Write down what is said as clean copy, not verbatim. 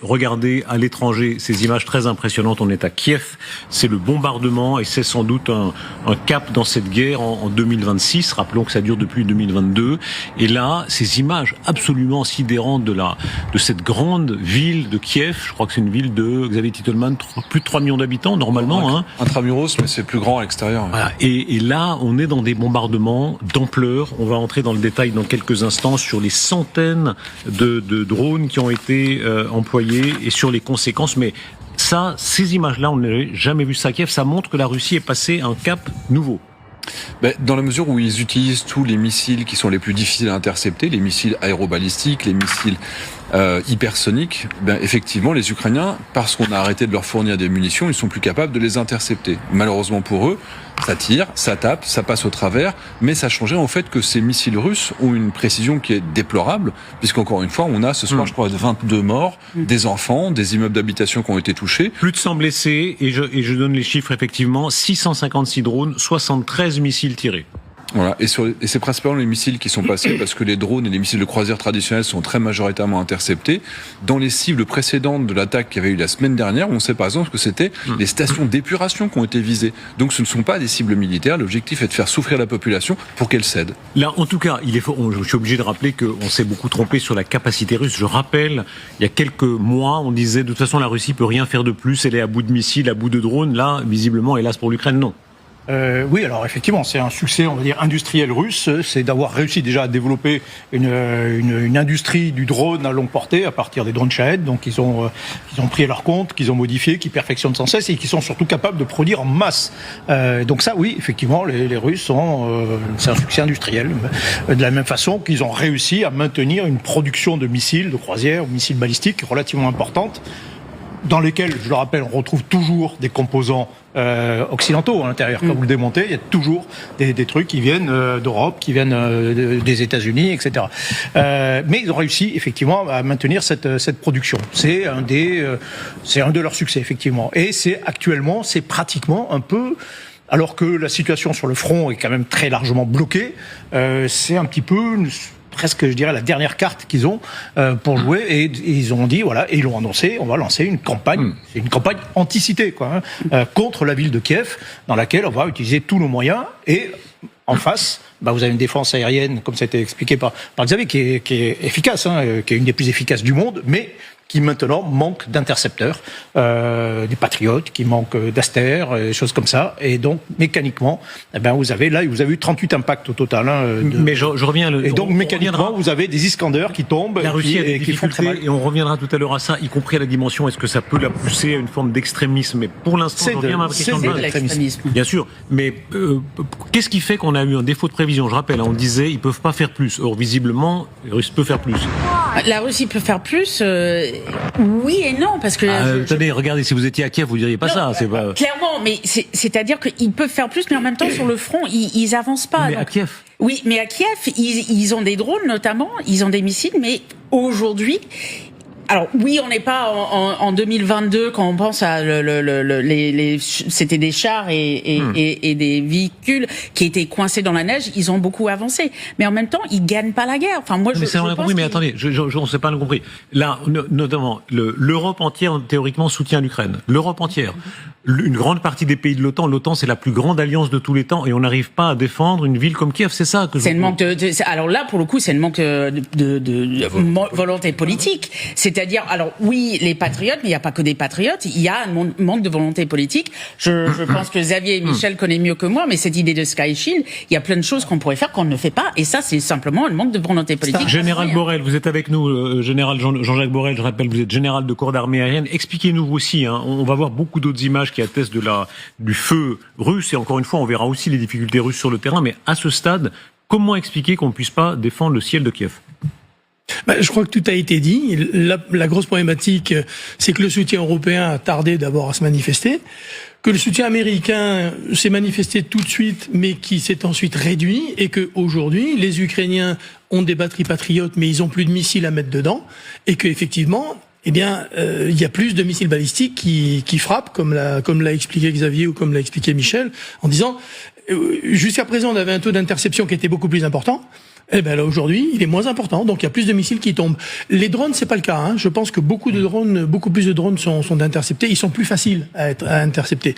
regardez à l'étranger ces images très impressionnantes. On est à Kiev, c'est le bombardement et c'est sans doute un cap dans cette guerre en 2026. Rappelons que ça dure depuis 2022. Et là, ces images absolument sidérantes de cette grande ville de Kiev. Je crois que c'est une ville de, Xavier Titelman, plus de 3 millions d'habitants normalement. Intramuros, mais c'est plus grand à l'extérieur. Voilà. Et là, on est dans des bombardements d'ampleur. On va entrer dans le détail dans quelques instants sur les centaines de drones qui ont été employés et sur les conséquences. Mais ça, ces images-là, on n'avait jamais vu ça à Kiev. Ça montre que la Russie est passée à un cap nouveau. Dans la mesure où ils utilisent tous les missiles qui sont les plus difficiles à intercepter, les missiles aérobalistiques, les missiles hypersoniques, effectivement, les Ukrainiens, parce qu'on a arrêté de leur fournir des munitions, ils sont plus capables de les intercepter. Malheureusement pour eux, ça tire, ça tape, ça passe au travers, mais ça changeait en fait que ces missiles russes ont une précision qui est déplorable, puisqu'encore une fois, on a ce soir, je crois, 22 morts, des enfants, des immeubles d'habitation qui ont été touchés. Plus de 100 blessés, et je donne les chiffres effectivement, 656 drones, 73 missiles tirés. Voilà, et c'est principalement les missiles qui sont passés, parce que les drones et les missiles de croisière traditionnels sont très majoritairement interceptés. Dans les cibles précédentes de l'attaque qu'il y avait eu la semaine dernière, on sait par exemple que c'était les stations d'épuration qui ont été visées. Donc ce ne sont pas des cibles militaires, l'objectif est de faire souffrir la population pour qu'elle cède. Là, en tout cas, je suis obligé de rappeler qu'on s'est beaucoup trompé sur la capacité russe. Je rappelle, il y a quelques mois, on disait de toute façon la Russie peut rien faire de plus, elle est à bout de missiles, à bout de drones. Là, visiblement, hélas pour l'Ukraine, non. Oui, alors effectivement, c'est un succès, on va dire, industriel russe, c'est d'avoir réussi déjà à développer une industrie du drone à longue portée à partir des drones Shahed, donc ils ont pris à leur compte, qu'ils ont modifié, qu'ils perfectionnent sans cesse et qui sont surtout capables de produire en masse. Donc ça, oui, effectivement, les Russes c'est un succès industriel. De la même façon qu'ils ont réussi à maintenir une production de missiles de croisière, ou missiles balistiques relativement importante, dans lesquels, je le rappelle, on retrouve toujours des composants occidentaux à l'intérieur. Quand vous le démontez, il y a toujours des trucs qui viennent d'Europe, qui viennent des États-Unis, etc. Mais ils ont réussi effectivement à maintenir cette production. C'est un de leurs succès effectivement. Et c'est pratiquement un peu. Alors que la situation sur le front est quand même très largement bloquée, c'est un petit peu presque, je dirais, la dernière carte qu'ils ont pour jouer, et ils ont dit, voilà, et ils l'ont annoncé, on va lancer une campagne, c'est une campagne anti-cité, quoi, contre la ville de Kiev, dans laquelle on va utiliser tous nos moyens, et en face, vous avez une défense aérienne, comme ça a été expliqué par Xavier, qui est efficace, qui est une des plus efficaces du monde, mais qui maintenant manque d'intercepteurs, des patriotes, qui manquent d'Aster, des choses comme ça. Et donc, mécaniquement, vous avez eu 38 impacts au total. Mais je reviens... Et donc, mécaniquement, vous avez des Iskanders qui tombent la Russie et qui font très mal. Et on reviendra tout à l'heure à ça, y compris à la dimension, est-ce que ça peut la pousser à une forme d'extrémisme? Mais pour l'instant, je reviens à ma question de l'extrémisme. Bien sûr, mais qu'est-ce qui fait qu'on a eu un défaut de prévision? Je rappelle, on disait ils peuvent pas faire plus. Or, visiblement, la Russie peut faire plus. La Russie peut faire plus, oui et non, parce que... Attendez, regardez, si vous étiez à Kiev, vous diriez pas ça. C'est pas... Clairement, mais c'est-à-dire qu'ils peuvent faire plus, mais en même temps, sur le front, ils avancent pas. Mais donc... à Kiev. Oui, mais à Kiev, ils ont des drones notamment, ils ont des missiles, mais aujourd'hui... Alors oui, on n'est pas en 2022 quand on pense à c'était des chars et des véhicules qui étaient coincés dans la neige. Ils ont beaucoup avancé, mais en même temps, ils gagnent pas la guerre. Enfin, moi, mais ça, on a compris. Mais attendez, on s'est pas compris. Là, notamment, l'Europe entière théoriquement soutient l'Ukraine. L'Europe entière. Une grande partie des pays de l'OTAN. L'OTAN, c'est la plus grande alliance de tous les temps, et on n'arrive pas à défendre une ville comme Kiev. C'est ça que je. C'est le manque alors là, pour le coup, c'est le manque de volonté politique. C'est-à-dire, alors oui, les patriotes, mais il n'y a pas que des patriotes, il y a un manque de volonté politique. Je pense que Xavier et Michel connaissent mieux que moi, mais cette idée de Sky Shield, il y a plein de choses qu'on pourrait faire qu'on ne fait pas, et ça, c'est simplement le manque de volonté politique. Général Borrell, vous êtes avec nous, général Jean-Jacques Borrell, je rappelle, vous êtes général de corps d'armée aérienne. Expliquez-nous aussi, on va voir beaucoup d'autres images qui attestent du feu russe, et encore une fois, on verra aussi les difficultés russes sur le terrain, mais à ce stade, comment expliquer qu'on ne puisse pas défendre le ciel de Kiev? Je crois que tout a été dit. La grosse problématique, c'est que le soutien européen a tardé d'abord à se manifester, que le soutien américain s'est manifesté tout de suite, mais qui s'est ensuite réduit, et que aujourd'hui, les Ukrainiens ont des batteries patriotes, mais ils ont plus de missiles à mettre dedans, et que effectivement, il y a plus de missiles balistiques qui frappent, comme l'a expliqué Xavier ou comme l'a expliqué Michel, en disant, jusqu'à présent, on avait un taux d'interception qui était beaucoup plus important. Eh ben là aujourd'hui, il est moins important, donc il y a plus de missiles qui tombent. Les drones, c'est pas le cas. Je pense que beaucoup plus de drones sont interceptés. Ils sont plus faciles à intercepter.